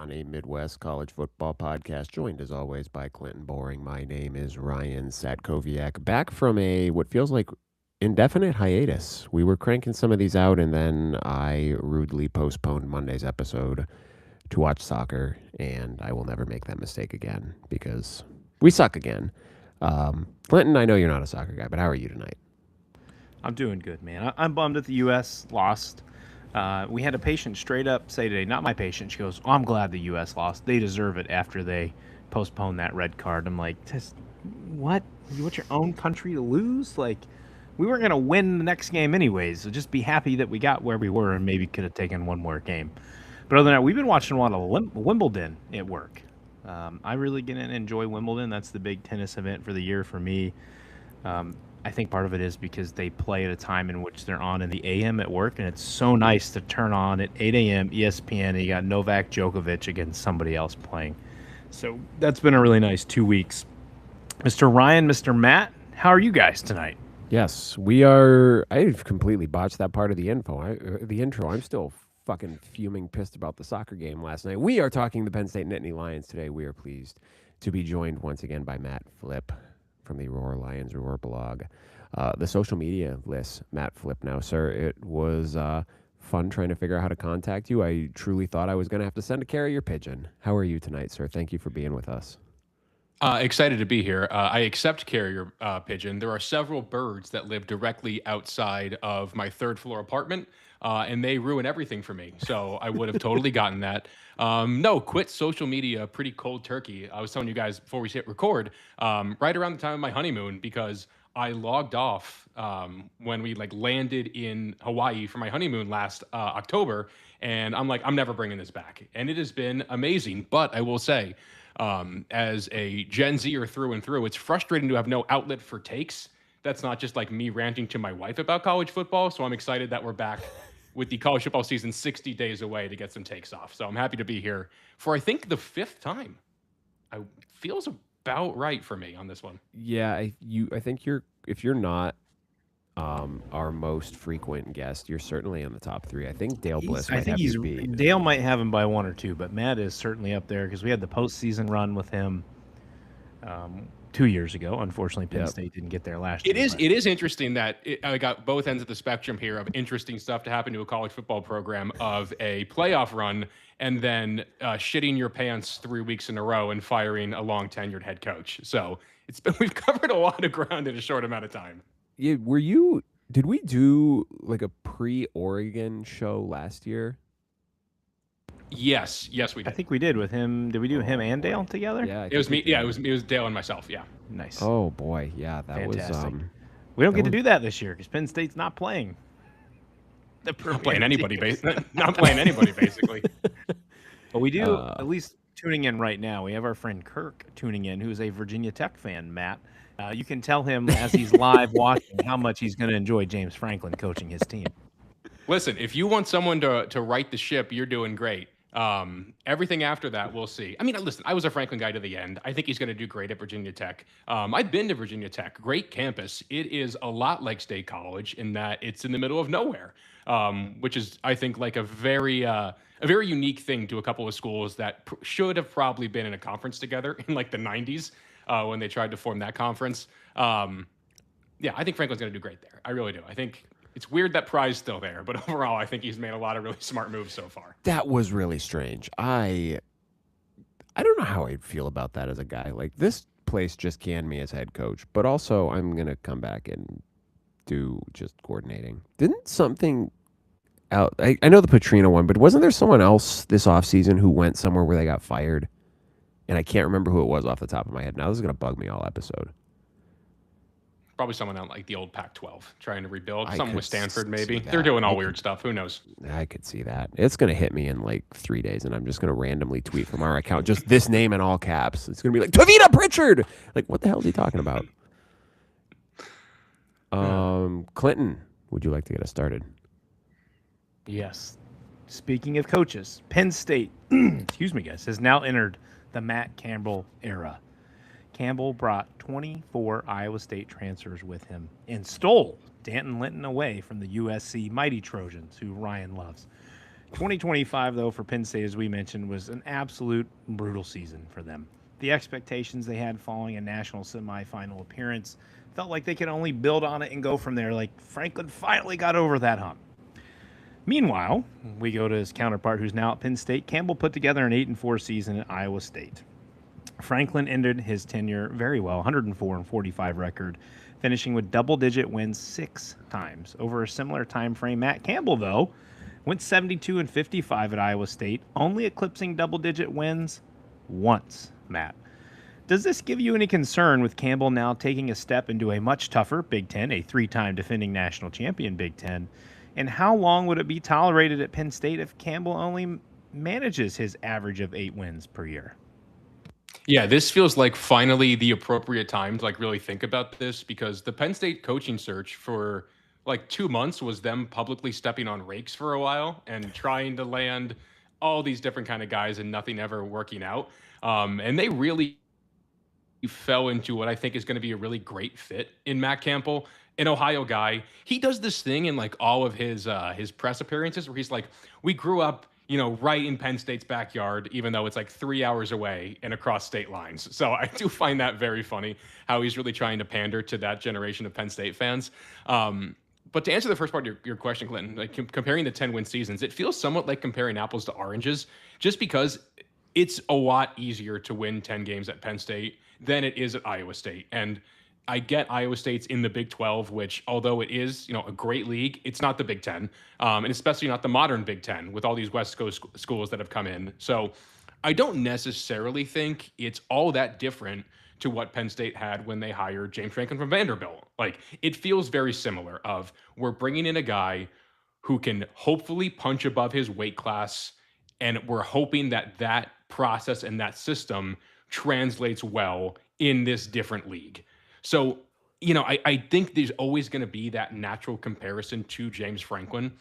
on a Midwest college football podcast, joined as always by Clinton Boring. My name is Ryan Satkoviak, back from what feels like indefinite hiatus. We were cranking some of these out, and then I rudely postponed Monday's episode to watch soccer, and I will never make that mistake again because we suck again. Clinton, I know you're not a soccer guy, but how are you tonight? I'm doing good, man. I'm bummed that the U.S. lost. We had a patient straight up say today, not my patient, she goes, I'm glad the U.S. lost. They deserve it after they postponed that red card. I'm like, what? You want your own country to lose? Like, we weren't going to win the next game anyways, so just be happy that we got where we were and maybe could have taken one more game. But other than that, we've been watching a lot of Wimbledon at work. I really get to enjoy Wimbledon. That's the big tennis event for the year for me. I think part of it is because they play at a time in which they're on in the AM at work, and it's so nice to turn on at 8 a.m. ESPN, and you got Novak Djokovic against somebody else playing. So that's been a really nice 2 weeks. Mr. Ryan, Mr. Matt, how are you guys tonight? Yes, we are. I've completely botched that part of the intro. I'm still fucking fuming, pissed about the soccer game last night. We are talking the Penn State Nittany Lions today. We are pleased to be joined once again by Matt Flip from the Roar Lions Roar blog. The social media list, Matt Flip now, sir. It was fun trying to figure out how to contact you. I truly thought I was going to have to send a carrier pigeon. How are you tonight, sir? Thank you for being with us. Excited to be here. I accept carrier pigeon. There are several birds that live directly outside of my third floor apartment, and they ruin everything for me. So I would have totally gotten that. No, quit social media pretty cold turkey. I was telling you guys before we hit record, right around the time of my honeymoon, because I logged off when we landed in Hawaii for my honeymoon last October, and I'm like, I'm never bringing this back. And it has been amazing. But I will say, as a Gen Zer through and through, it's frustrating to have no outlet for takes. That's not just like me ranting to my wife about college football. So I'm excited that we're back with the college football season 60 days away to get some takes off. So I'm happy to be here for, I think, the fifth time. It feels about right for me on this one. Yeah, I think if you're not our most frequent guest, you're certainly in the top three. I think Dale Bliss might have you beat. Dale might have him by one or two, but Matt is certainly up there because we had the postseason run with him 2 years ago. Unfortunately, Penn State didn't get there last year. It is interesting that I got both ends of the spectrum here of interesting stuff to happen to a college football program, of a playoff run and then shitting your pants 3 weeks in a row and firing a long tenured head coach. So we've covered a lot of ground in a short amount of time. Yeah, did we do like a pre-Oregon show last year? Yes, we did. I think we did with him. Did we do him and Dale together? Yeah, it was me. Yeah, it was Dale and myself. Yeah, nice. Oh boy, yeah, that fantastic. Was. We don't get to do that this year because Penn State's not playing. Not playing anybody, not playing anybody, basically. But we do, at least tuning in right now. We have our friend Kirk tuning in, who's a Virginia Tech fan. Matt. You can tell him as he's live watching how much he's going to enjoy James Franklin coaching his team. Listen, if you want someone to right the ship, you're doing great. Everything after that, we'll see. I mean, listen, I was a Franklin guy to the end. I think he's going to do great at Virginia Tech. I've been to Virginia Tech. Great campus. It is a lot like State College in that it's in the middle of nowhere, which is, I think, like a very unique thing to a couple of schools that should have probably been in a conference together in like the 90s. When they tried to form that conference. Yeah, I think Franklin's going to do great there. I really do. I think it's weird that Pry's still there, but overall, I think he's made a lot of really smart moves so far. That was really strange. I don't know how I'd feel about that as a guy. Like, this place just canned me as head coach, but also I'm going to come back and do just coordinating. Didn't something out... I know the Petrino one, but wasn't there someone else this offseason who went somewhere where they got fired? And I can't remember who it was off the top of my head. Now this is going to bug me all episode. Probably someone on like the old Pac-12 trying to rebuild. Someone with Stanford, maybe. They're doing all weird stuff. Who knows? I could see that. It's going to hit me in like 3 days, and I'm just going to randomly tweet from our account just this name in all caps. It's going to be like, Tavita Pritchard! Like, what the hell is he talking about? Clinton, would you like to get us started? Yes. Speaking of coaches, Penn State, excuse me, guys, has now entered the Matt Campbell era. Campbell brought 24 Iowa State transfers with him and stole Danton Linton away from the USC Mighty Trojans, who Ryan loves. 2025, though, for Penn State, as we mentioned, was an absolute brutal season for them. The expectations they had following a national semifinal appearance felt like they could only build on it and go from there. Like Franklin finally got over that hump. Meanwhile, we go to his counterpart, who's now at Penn State. Campbell put together an 8-4 season at Iowa State. Franklin ended his tenure very well, 104-45 record, finishing with double-digit wins 6 times over a similar time frame. Matt Campbell, though, went 72-55 at Iowa State, only eclipsing double-digit wins once. Matt, does this give you any concern with Campbell now taking a step into a much tougher Big Ten, a 3-time defending national champion Big Ten? And how long would it be tolerated at Penn State if Campbell only manages his average of 8 wins per year? Yeah, this feels like finally the appropriate time to like really think about this, because the Penn State coaching search for like 2 months was them publicly stepping on rakes for a while and trying to land all these different kind of guys and nothing ever working out. And they really fell into what I think is going to be a really great fit in Matt Campbell, an Ohio guy. He does this thing in like all of his press appearances where he's like, we grew up, you know, right in Penn State's backyard, even though it's like 3 hours away and across state lines. So I do find that very funny, how he's really trying to pander to that generation of Penn State fans. But to answer the first part of your question, Clinton, like comparing the 10-win seasons, it feels somewhat like comparing apples to oranges, just because it's a lot easier to win 10 games at Penn State than it is at Iowa State. And I get Iowa State's in the Big 12, which, although it is, you know, a great league, it's not the Big 10, and especially not the modern Big 10 with all these West Coast schools that have come in. So I don't necessarily think it's all that different to what Penn State had when they hired James Franklin from Vanderbilt. Like, it feels very similar of, we're bringing in a guy who can hopefully punch above his weight class, and we're hoping that that process and that system translates well in this different league. So, you know, I think there's always going to be that natural comparison to James Franklin.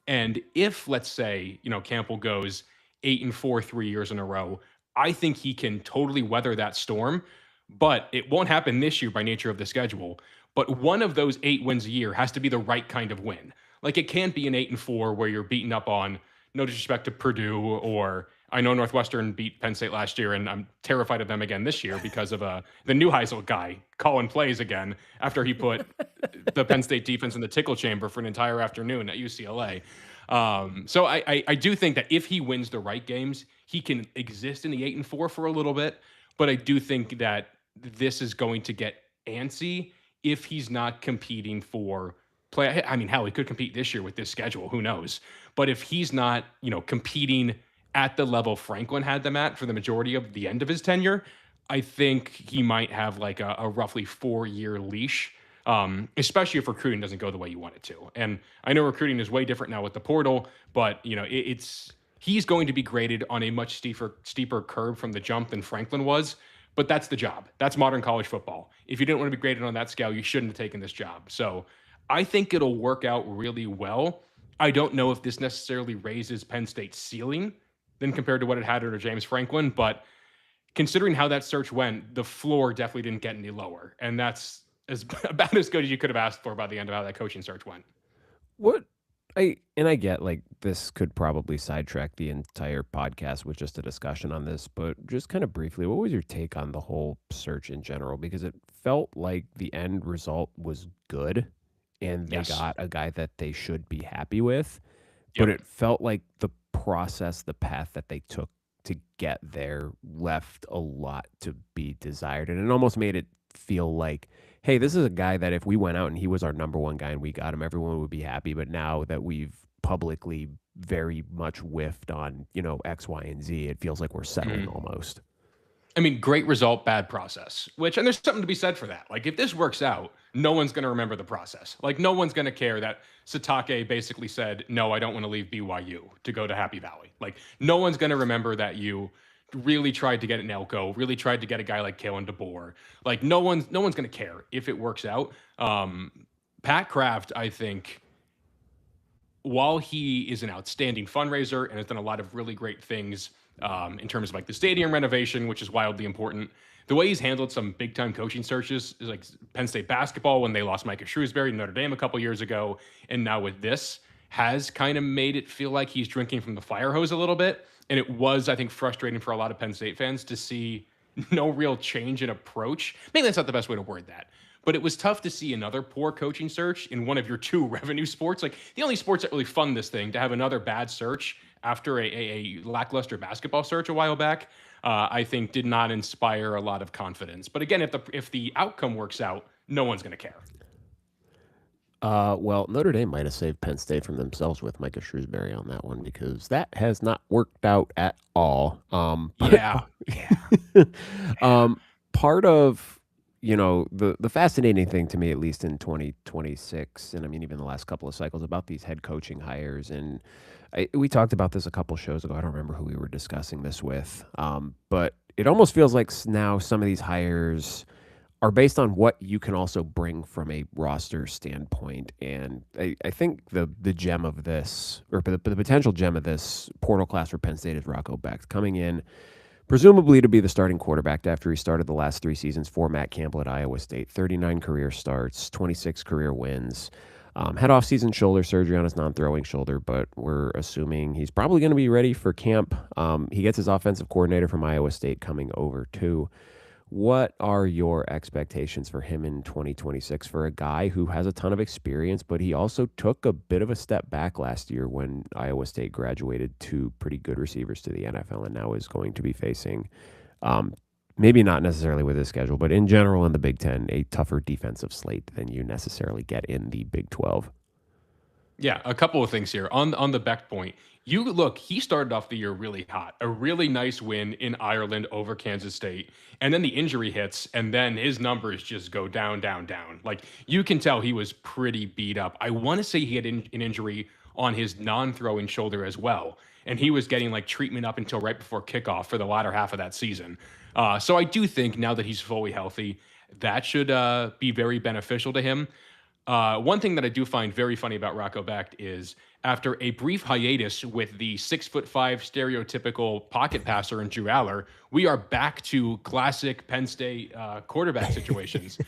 And if, let's say, you know, Campbell goes 8-4 3 years in a row, I think he can totally weather that storm. But it won't happen this year by nature of the schedule. But one of those 8 wins a year has to be the right kind of win. Like, it can't be an 8-4 where you're beating up on, no disrespect to Purdue, or I know Northwestern beat Penn State last year, and I'm terrified of them again this year because of the Neuheisel guy calling plays again after he put the Penn State defense in the tickle chamber for an entire afternoon at UCLA. So I do think that if he wins the right games, he can exist in the 8-4 for a little bit. But I do think that this is going to get antsy if he's not competing for play. I mean, hell, he could compete this year with this schedule. Who knows? But if he's not, you know, competing at the level Franklin had them at for the majority of the end of his tenure, I think he might have like a roughly 4-year leash, especially if recruiting doesn't go the way you want it to. And I know recruiting is way different now with the portal, but, you know, he's going to be graded on a much steeper curve from the jump than Franklin was. But that's the job. That's modern college football. If you didn't want to be graded on that scale, you shouldn't have taken this job. So I think it'll work out really well. I don't know if this necessarily raises Penn State's ceiling than compared to what it had under James Franklin, but considering how that search went, the floor definitely didn't get any lower. And that's about as good as you could have asked for by the end of how that coaching search went. I get, like, this could probably sidetrack the entire podcast with just a discussion on this, but just kind of briefly, what was your take on the whole search in general? Because it felt like the end result was good, and they got a guy that they should be happy with, but it felt like the process, the path that they took to get there left a lot to be desired, and it almost made it feel like, hey, this is a guy that if we went out and he was our number one guy and we got him, everyone would be happy. But now that we've publicly very much whiffed on, you know, X, Y, and Z, it feels like we're settling almost. I mean, great result, bad process, and there's something to be said for that. Like, if this works out, no one's going to remember the process. Like, no one's going to care that Satake basically said, no, I don't want to leave BYU to go to Happy Valley. Like, no one's going to remember that you really tried to get an Elko, really tried to get a guy like Kalen DeBoer. Like, no one's going to care if it works out. Pat Kraft, I think, while he is an outstanding fundraiser and has done a lot of really great things in terms of like the stadium renovation, which is wildly important, the way he's handled some big time coaching searches is like Penn State basketball when they lost Micah Shrewsbury to Notre Dame a couple years ago, and now with this, has kind of made it feel like he's drinking from the fire hose a little bit. And it was, I think, frustrating for a lot of Penn State fans to see no real change in approach. Maybe that's not the best way to word that. But it was tough to see another poor coaching search in one of your two revenue sports. Like the only sports that really fund this thing, to have another bad search after a lackluster basketball search a while back, I think did not inspire a lot of confidence. But again, if the outcome works out, no one's going to care. Well, Notre Dame might have saved Penn State from themselves with Micah Shrewsbury on that one because that has not worked out at all. Yeah. Part of the fascinating thing to me, at least in 2026, and I mean even the last couple of cycles about these head coaching hires, and we talked about this a couple shows ago. I don't remember who we were discussing this with, but it almost feels like now some of these hires are based on what you can also bring from a roster standpoint. And I think the gem of this, or the potential gem of this portal class for Penn State is Rocco Becht coming in, presumably to be the starting quarterback after he started the last 3 seasons for Matt Campbell at Iowa State. 39 career starts, 26 career wins. Had off-season shoulder surgery on his non-throwing shoulder, but we're assuming he's probably going to be ready for camp. He gets his offensive coordinator from Iowa State coming over too. What are your expectations for him in 2026 for a guy who has a ton of experience, but he also took a bit of a step back last year when Iowa State graduated 2 pretty good receivers to the NFL and now is going to be facing, maybe not necessarily with his schedule, but in general in the Big Ten, a tougher defensive slate than you necessarily get in the Big 12? Yeah, a couple of things here. On the Becht point, he started off the year really hot. A really nice win in Ireland over Kansas State. And then the injury hits, and then his numbers just go down, down, down. Like, you can tell he was pretty beat up. I want to say he had an injury on his non-throwing shoulder as well. And he was getting like treatment up until right before kickoff for the latter half of that season. So I do think now that he's fully healthy, that should be very beneficial to him. One thing that I do find very funny about Rocco Becht is after a brief hiatus with the 6'5" stereotypical pocket passer in Drew Aller, we are back to classic Penn State quarterback situations.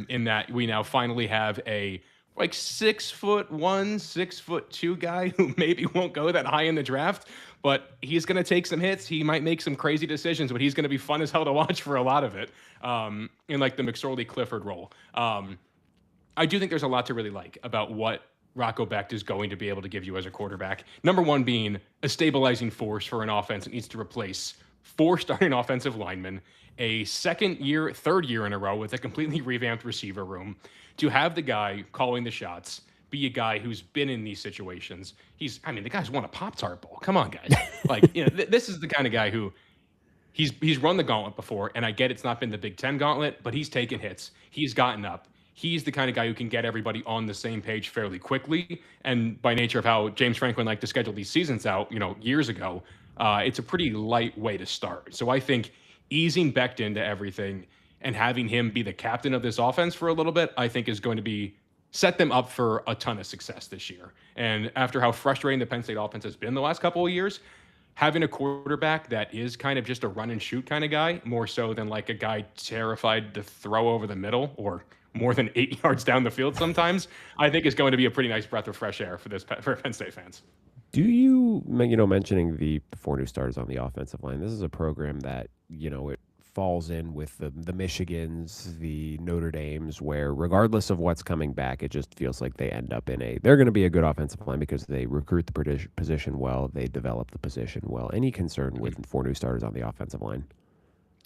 In that we now finally have a like 6'1", 6'2" guy who maybe won't go that high in the draft, but he's going to take some hits. He might make some crazy decisions, but he's going to be fun as hell to watch for a lot of it. In like the McSorley Clifford role. I do think there's a lot to really like about what Rocco Becht is going to be able to give you as a quarterback. Number one being a stabilizing force for an offense that needs to replace 4 starting offensive linemen, a third year in a row with a completely revamped receiver room, to have the guy calling the shots, be a guy who's been in these situations. The guy's won a Pop-Tart Bowl. Come on, guys. This is the kind of guy who he's run the gauntlet before, and I get it's not been the Big Ten gauntlet, but he's taken hits. He's gotten up. He's the kind of guy who can get everybody on the same page fairly quickly. And by nature of how James Franklin liked to schedule these seasons out, years ago, it's a pretty light way to start. So I think easing Becht into everything and having him be the captain of this offense for a little bit, I think is going to set them up for a ton of success this year. And after how frustrating the Penn State offense has been the last couple of years, having a quarterback that is kind of just a run and shoot kind of guy, more so than like a guy terrified to throw over the middle or more than 8 yards down the field sometimes, I think is going to be a pretty nice breath of fresh air for Penn State fans. Do you, mentioning the 4 new starters on the offensive line, this is a program that, it falls in with the Michigans, the Notre Dames, where regardless of what's coming back, it just feels like they end up they're going to be a good offensive line because they recruit the position well, they develop the position well. Any concern with 4 new starters on the offensive line?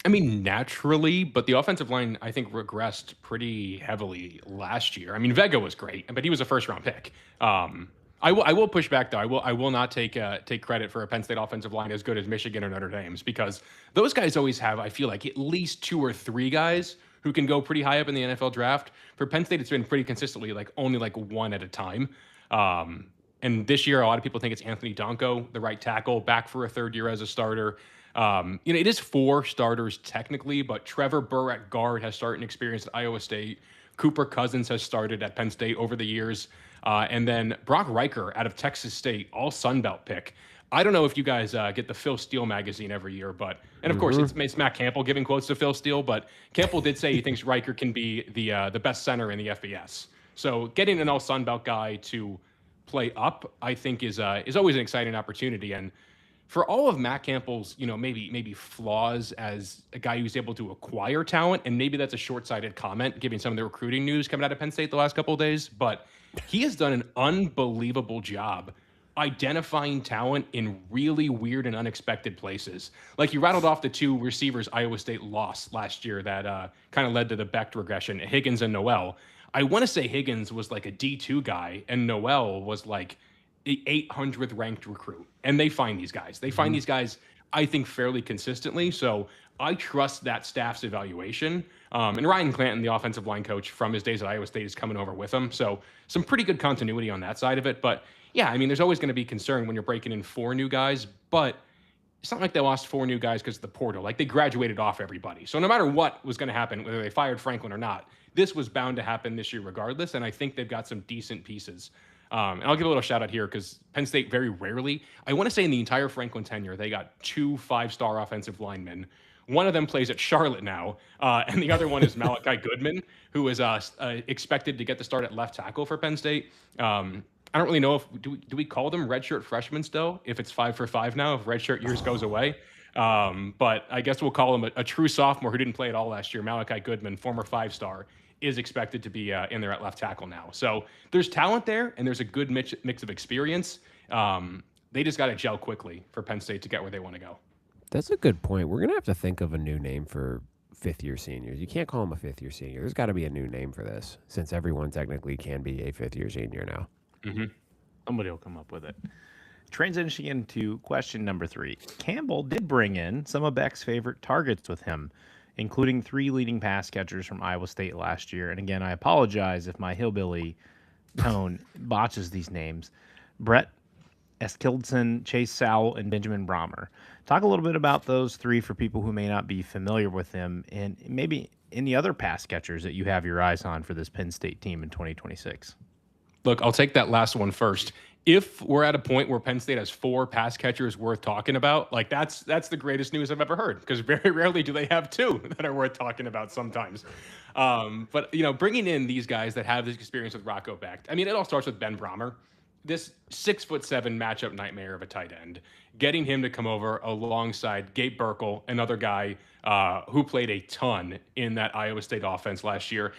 Naturally, but the offensive line, I think, regressed pretty heavily last year. Vega was great, but he was a first-round pick. I will push back, though. I will not take credit for a Penn State offensive line as good as Michigan or Notre Dame's, because those guys always have, I feel like, at least 2 or 3 guys who can go pretty high up in the NFL draft. For Penn State, it's been pretty consistently only 1 at a time. And this year, a lot of people think it's Anthony Donko, the right tackle, back for a 3rd year as a starter. It is 4 starters technically, but Trevor Burr at guard has starting experience at Iowa State. Cooper Cousins has started at Penn State over the years. And then Brock Riker out of Texas State, all Sun Belt pick. I don't know if you guys get the Phil Steele magazine every year, and of course it's Matt Campbell giving quotes to Phil Steele, but Campbell did say he thinks Riker can be the best center in the FBS. So getting an all Sun Belt guy to play up, I think is always an exciting opportunity. And for all of Matt Campbell's, maybe flaws as a guy who's able to acquire talent, and maybe that's a short-sighted comment, given some of the recruiting news coming out of Penn State the last couple of days, but he has done an unbelievable job identifying talent in really weird and unexpected places. Like you rattled off the two receivers Iowa State lost last year that kind of led to the Becht regression, Higgins and Noel. I want to say Higgins was like a D2 guy and Noel was like the 800th ranked recruit. And they find these guys. They find these guys, I think, fairly consistently. So I trust that staff's evaluation. And Ryan Clanton, the offensive line coach from his days at Iowa State, is coming over with him. So some pretty good continuity on that side of it. But yeah, I mean, there's always going to be concern when you're breaking in 4 new guys, but it's not like they lost 4 new guys because of the portal. Like they graduated off everybody. So no matter what was going to happen, whether they fired Franklin or not, this was bound to happen this year regardless. And I think they've got some decent pieces. And I'll give a little shout out here because Penn State very rarely, I want to say in the entire Franklin tenure, they got 2 5-star offensive linemen. One of them plays at Charlotte now, and the other one is Malachi Goodman, who is expected to get the start at left tackle for Penn State. I don't really know if do we call them redshirt freshmen still? If it's 5 for 5 now, if redshirt years goes away, but I guess we'll call him a true sophomore who didn't play at all last year. Malachi Goodman, former 5-star, is expected to be in there at left tackle now. So there's talent there, and there's a good mix of experience. They just got to gel quickly for Penn State to get where they want to go. That's a good point. We're going to have to think of a new name for fifth-year seniors. You can't call them a fifth-year senior. There's got to be a new name for this, since everyone technically can be a fifth-year senior now. Mm-hmm. Somebody will come up with it. Transitioning into question number 3. Campbell did bring in some of Beck's favorite targets with him, including 3 leading pass catchers from Iowa State last year. And again, I apologize if my hillbilly tone botches these names. Brett Eskildsen, Chase Sowell, and Benjamin Brahmer. Talk a little bit about those 3 for people who may not be familiar with them, and maybe any other pass catchers that you have your eyes on for this Penn State team in 2026. Look, I'll take that last one first. If we're at a point where Penn State has 4 pass catchers worth talking about, like that's the greatest news I've ever heard, because very rarely do they have 2 that are worth talking about sometimes. But, bringing in these guys that have this experience with Rocco Becht, I mean, it all starts with Ben Brahmer, this 6'7" matchup nightmare of a tight end, getting him to come over alongside Gabe Burkle, another guy who played a ton in that Iowa State offense last year.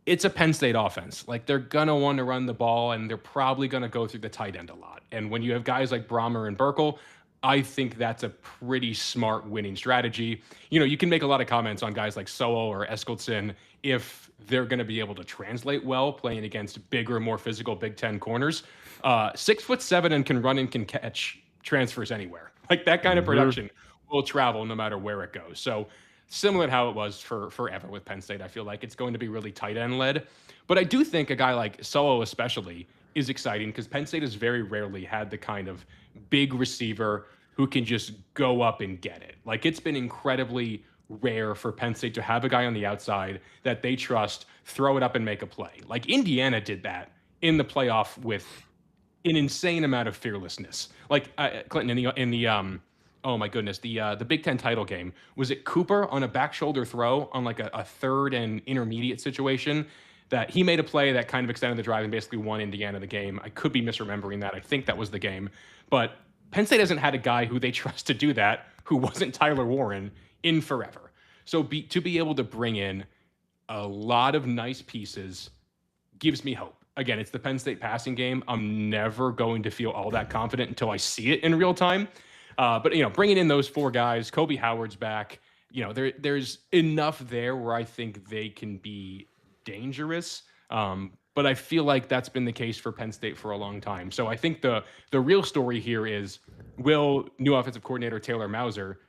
It's a Penn State offense. Like, they're going to want to run the ball, and they're probably going to go through the tight end a lot. And when you have guys like Brahmer and Burkle, I think that's a pretty smart winning strategy. You can make a lot of comments on guys like Sowell or Eskildsen if they're going to be able to translate well playing against bigger, more physical Big Ten corners. 6'7" and can run and can catch transfers anywhere. Like, that kind of production will travel no matter where it goes. So similar to how it was for forever with Penn State, I feel like it's going to be really tight end led. But I do think a guy like Sowell especially is exciting because Penn State has very rarely had the kind of big receiver who can just go up and get it. Like, it's been incredibly rare for Penn State to have a guy on the outside that they trust, throw it up and make a play. Like, Indiana did that in the playoff with an insane amount of fearlessness. Like, Clinton in the oh my goodness, the Big Ten title game, was it Cooper on a back shoulder throw on like a third and intermediate situation that he made a play that kind of extended the drive and basically won Indiana the game? I could be misremembering that. I think that was the game. But Penn State hasn't had a guy who they trust to do that, who wasn't Tyler Warren, in forever. So to be able to bring in a lot of nice pieces gives me hope. Again, it's the Penn State passing game. I'm never going to feel all that confident until I see it in real time. But, bringing in those 4 guys, Kobe Howard's back, there's enough there where I think they can be dangerous. But I feel like that's been the case for Penn State for a long time. So I think the real story here is, will new offensive coordinator Taylor Mauser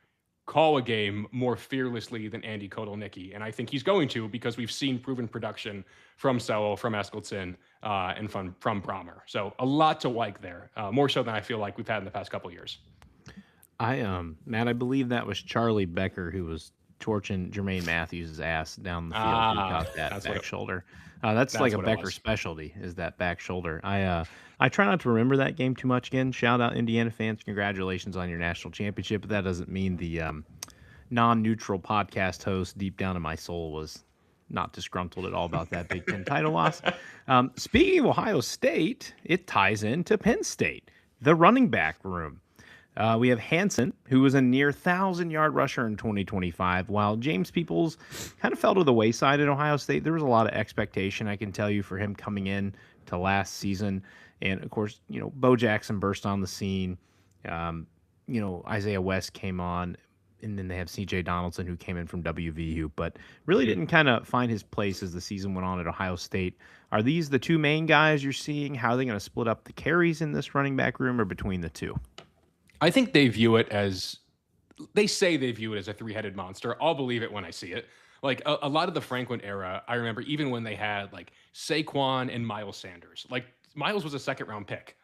call a game more fearlessly than Andy Kotelnicki? And I think he's going to, because we've seen proven production from Sowell, from Eskildsen, and from Brahmer. So a lot to like there, more so than I feel like we've had in the past couple of years. Matt, I believe that was Charlie Becker who was torching Jermaine Matthews' ass down the field. Who got that back shoulder. That's like a Becker specialty, is that back shoulder. I try not to remember that game too much. Again, shout out Indiana fans. Congratulations on your national championship. But that doesn't mean the non-neutral podcast host deep down in my soul was not disgruntled at all about that Big Ten title loss. Speaking of Ohio State, it ties into Penn State, the running back room. We have Hansen, who was a near 1,000-yard rusher in 2025, while James Peoples kind of fell to the wayside at Ohio State. There was a lot of expectation, I can tell you, for him coming in to last season. And, of course, Bo Jackson burst on the scene. Isaiah West came on, and then they have C.J. Donaldson, who came in from WVU, but really didn't kind of find his place as the season went on at Ohio State. Are these the two main guys you're seeing? How are they going to split up the carries in this running back room, or between the two? I think they view it as, they say they view it as a three-headed monster. I'll believe it when I see it. Like a lot of the Franklin era, I remember even when they had like Saquon and Miles Sanders, like Miles was a second-round pick,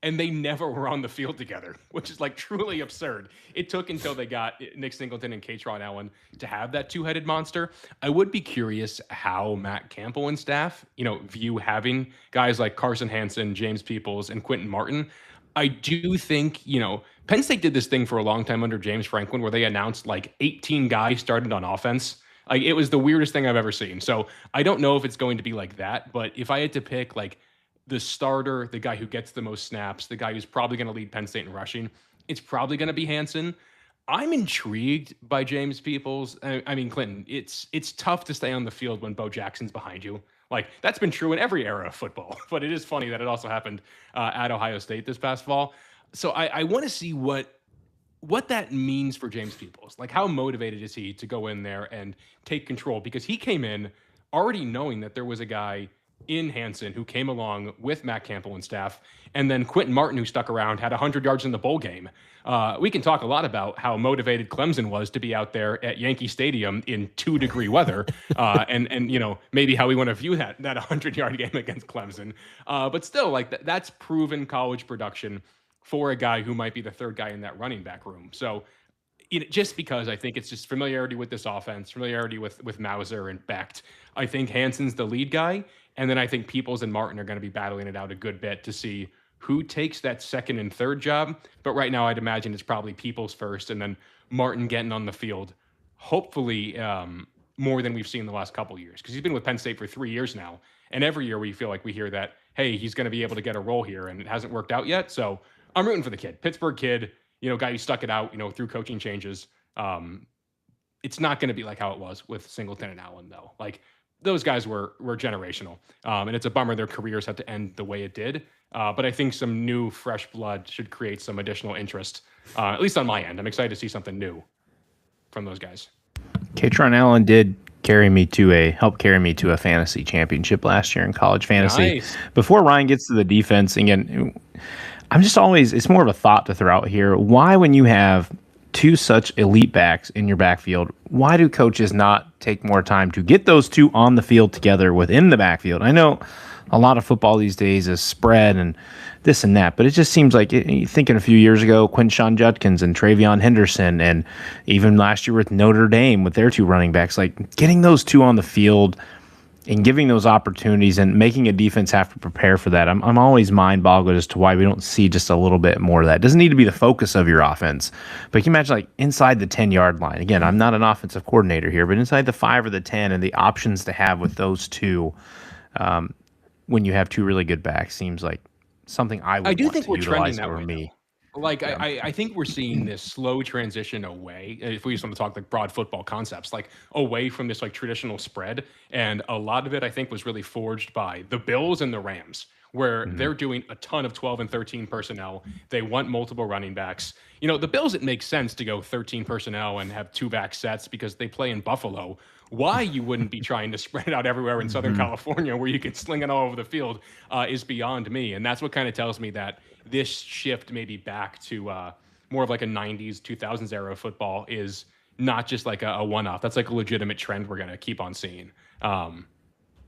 and they never were on the field together, which is like truly absurd. It took until they got Nick Singleton and Katron Allen to have that two-headed monster. I would be curious how Matt Campbell and staff, view having guys like Carson Hansen, James Peoples, and Quentin Martin. I do think, Penn State did this thing for a long time under James Franklin where they announced like 18 guys started on offense. Like it was the weirdest thing I've ever seen. So I don't know if it's going to be like that, but if I had to pick like the starter, the guy who gets the most snaps, the guy who's probably going to lead Penn State in rushing, it's probably going to be Hansen. I'm intrigued by James Peoples. I mean, Clinton, it's tough to stay on the field when Bo Jackson's behind you. Like, that's been true in every era of football. But it is funny that it also happened at Ohio State this past fall. So I want to see what that means for James Peoples. Like, how motivated is he to go in there and take control? Because he came in already knowing that there was a guy in Hansen who came along with Matt Campbell and staff, and then Quentin Martin, who stuck around, had 100 yards in the bowl game. We can talk a lot about how motivated Clemson was to be out there at Yankee Stadium in 2-degree weather, and maybe how we want to view that 100-yard game against Clemson. But still, like that's proven college production for a guy who might be the third guy in that running back room. So just because I think it's just familiarity with this offense, familiarity with Mauser and Becht. I think Hansen's the lead guy, and then I think Peoples and Martin are going to be battling it out a good bit to see who takes that second and third job. But right now, I'd imagine it's probably Peoples first, and then Martin getting on the field, hopefully more than we've seen the last couple of years, because he's been with Penn State for 3 years now, and every year we feel like we hear that, hey, he's going to be able to get a role here, and it hasn't worked out yet. So I'm rooting for the kid, Pittsburgh kid, guy who stuck it out, through coaching changes. It's not going to be like how it was with Singleton and Allen, though. Like, those guys were generational, and it's a bummer their careers had to end the way it did. But I think some new, fresh blood should create some additional interest, at least on my end. I'm excited to see something new from those guys. Katron Allen did help carry me to a fantasy championship last year in college fantasy. Nice. Before Ryan gets to the defense, again, I'm just always, it's more of a thought to throw out here. Why, when you have two such elite backs in your backfield, why do coaches not take more time to get those two on the field together within the backfield? I know a lot of football these days is spread and this and that, but it just seems like, thinking a few years ago, Quinshon Judkins and Travion Henderson, and even last year with Notre Dame with their two running backs, like getting those two on the field and giving those opportunities and making a defense have to prepare for that. I'm always mind-boggled as to why we don't see just a little bit more of that. It doesn't need to be the focus of your offense. But can you imagine, like, inside the 10-yard line? Again, I'm not an offensive coordinator here, but inside the 5 or the 10 and the options to have with those two, when you have two really good backs, seems like something I would want to utilize that over way, me. Like, yeah. I think we're seeing this slow transition away, if we just want to talk like broad football concepts, like away from this like traditional spread. And a lot of it, I think, was really forged by the Bills and the Rams, where they're doing a ton of 12 and 13 personnel. They want multiple running backs. The Bills, it makes sense to go 13 personnel and have 2-back sets because they play in Buffalo. Why you wouldn't be trying to spread it out everywhere in Southern California where you can sling it all over the field is beyond me. And that's what kind of tells me that this shift maybe back to more of like a 90s, 2000s era of football is not just like a one-off. That's like a legitimate trend we're going to keep on seeing. And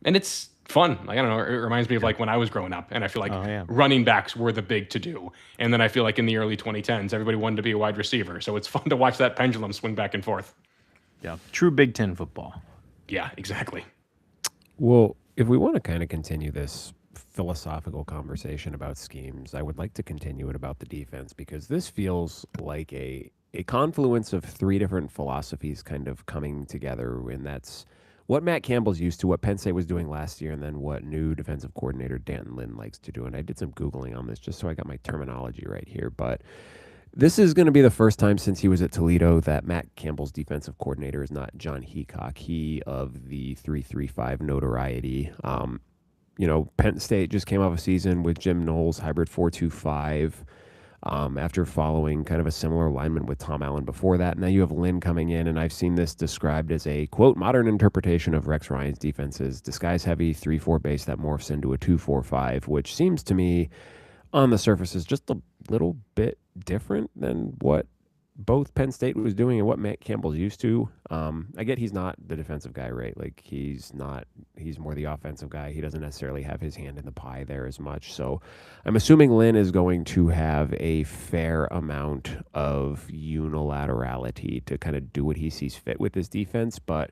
it's fun. Like, I don't know, it reminds me of like when I was growing up, and I feel like running backs were the big to-do. And then I feel like in the early 2010s, everybody wanted to be a wide receiver. So it's fun to watch that pendulum swing back and forth. Yeah, true Big Ten football. Yeah, exactly. Well, if we want to kind of continue this philosophical conversation about schemes, I would like to continue it about the defense, because this feels like a confluence of 3 different philosophies kind of coming together, and that's what Matt Campbell's used to, what Penn State was doing last year, and then what new defensive coordinator Dan Lynn likes to do. And I did some Googling on this just so I got my terminology right here. But this is going to be the first time since he was at Toledo that Matt Campbell's defensive coordinator is not John Heacock, he of the 3-3-5 notoriety. Penn State just came off a season with Jim Knowles, hybrid 4-2-5. After following kind of a similar alignment with Tom Allen before that. Now you have Lynn coming in, and I've seen this described as a, quote, modern interpretation of Rex Ryan's defenses, disguise-heavy 3-4 base that morphs into a 2-4-5, which seems to me on the surface is just a little bit different than what both Penn State was doing and what Matt Campbell's used to. I get he's not the defensive guy, right? Like he's more the offensive guy. He doesn't necessarily have his hand in the pie there as much. So I'm assuming Lynn is going to have a fair amount of unilaterality to kind of do what he sees fit with his defense. But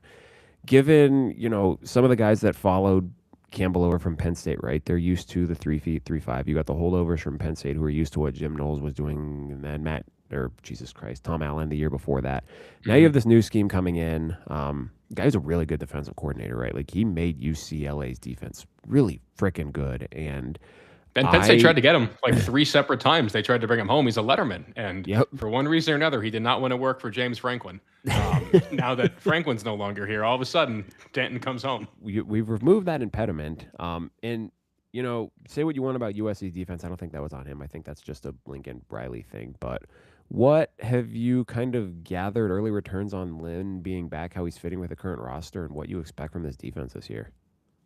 given, some of the guys that followed Campbell over from Penn State, right? They're used to the 3-3-5. You got the holdovers from Penn State who are used to what Jim Knowles was doing, and then Tom Allen the year before that. Now you have this new scheme coming in. Guy's a really good defensive coordinator, right? Like he made UCLA's defense really freaking good. And Penn State tried to get him like 3 separate times. They tried to bring him home. He's a letterman. And for one reason or another, he did not want to work for James Franklin. Now that Franklin's no longer here, all of a sudden, Denton comes home. We've removed that impediment. And, say what you want about USC's defense. I don't think that was on him. I think that's just a Lincoln Riley thing. But what have you kind of gathered early returns on Lynn being back, how he's fitting with the current roster, and what you expect from this defense this year?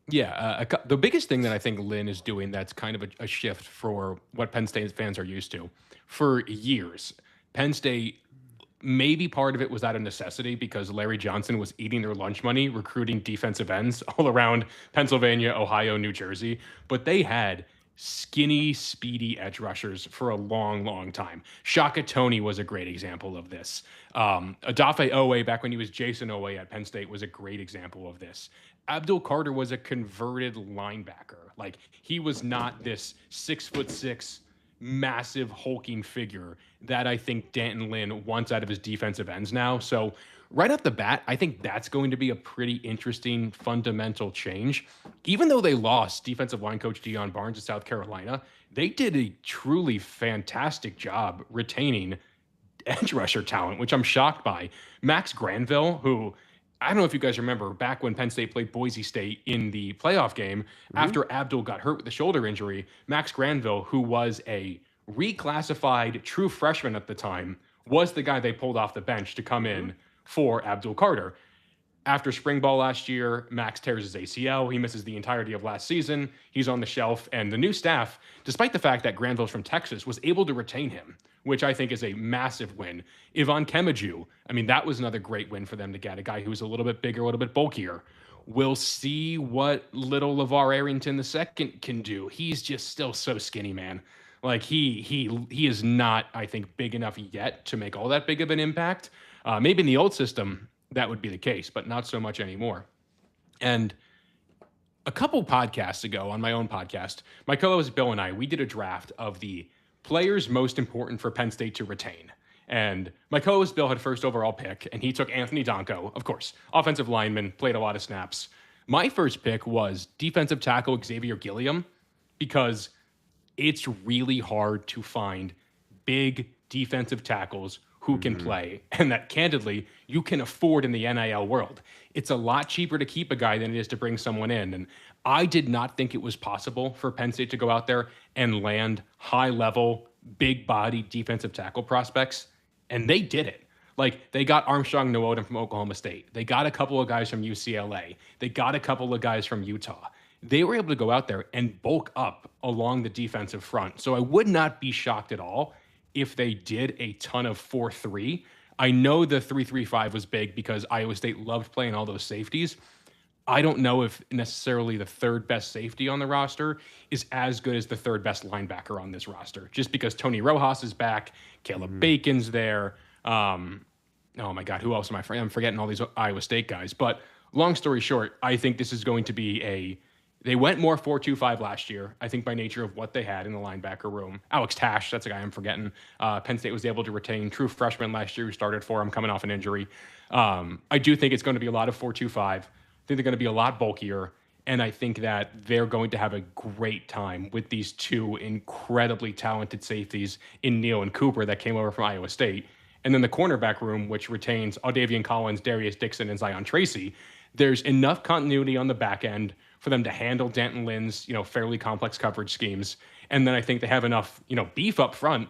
Yeah, the biggest thing that I think Lynn is doing that's kind of a shift for what Penn State fans are used to. For years, Penn State, maybe part of it was out of necessity because Larry Johnson was eating their lunch money recruiting defensive ends all around Pennsylvania, Ohio, New Jersey. But they had skinny, speedy edge rushers for a long, long time. Shaka Toney was a great example of this. Adafe Owe, back when he was Jason Owe at Penn State, was a great example of this. Abdul Carter was a converted linebacker. Like, he was not this 6'6", massive hulking figure that I think Danton Lynn wants out of his defensive ends now. So right off the bat, I think that's going to be a pretty interesting fundamental change. Even though they lost defensive line coach Deion Barnes of South Carolina, they did a truly fantastic job retaining edge rusher talent, which I'm shocked by. Max Granville, who I don't know if you guys remember back when Penn State played Boise State in the playoff game, after Abdul got hurt with the shoulder injury, Max Granville, who was a reclassified true freshman at the time, was the guy they pulled off the bench to come in for Abdul Carter. After spring ball last year, Max tears his ACL. He misses the entirety of last season. He's on the shelf, and the new staff, despite the fact that Granville's from Texas, was able to retain him, which I think is a massive win. Ivan Kemaju, that was another great win for them to get, a guy who's a little bit bigger, a little bit bulkier. We'll see what little LeVar Arrington II can do. He's just still so skinny, man. Like, he is not, I think, big enough yet to make all that big of an impact. Maybe in the old system, that would be the case, but not so much anymore. And a couple podcasts ago on my own podcast, my co-host Bill and I, we did a draft of the players most important for Penn State to retain. And my co-host Bill had first overall pick, and he took Anthony Donko, of course, offensive lineman, played a lot of snaps. My first pick was defensive tackle Xavier Gilliam, because it's really hard to find big defensive tackles who can play, and that, candidly, you can afford in the NIL world. It's a lot cheaper to keep a guy than it is to bring someone in. And I did not think it was possible for Penn State to go out there and land high-level, big-body defensive tackle prospects, and they did it. Like, they got Armstrong Nwodim from Oklahoma State. They got a couple of guys from UCLA. They got a couple of guys from Utah. They were able to go out there and bulk up along the defensive front. So I would not be shocked at all if they did a ton of 4-3. I know the 3-3-5 was big because Iowa State loved playing all those safeties. I don't know if necessarily the third best safety on the roster is as good as the third best linebacker on this roster, just because Tony Rojas is back, Caleb Bacon's there. Oh my God, who else am I forgetting? I'm forgetting all these Iowa State guys. But long story short, I think this is going to be they went more 4-2-5 last year, I think by nature of what they had in the linebacker room. Alex Tash, that's a guy I'm forgetting. Penn State was able to retain true freshman last year who started for him coming off an injury. I do think it's going to be a lot of 4-2-5. think they're going to be a lot bulkier. And I think that they're going to have a great time with these two incredibly talented safeties in Neal and Cooper that came over from Iowa State. And then the cornerback room, which retains Audavian Collins, Darius Dixon, and Zion Tracy. There's enough continuity on the back end for them to handle Denton Lynn's, fairly complex coverage schemes. And then I think they have enough, beef up front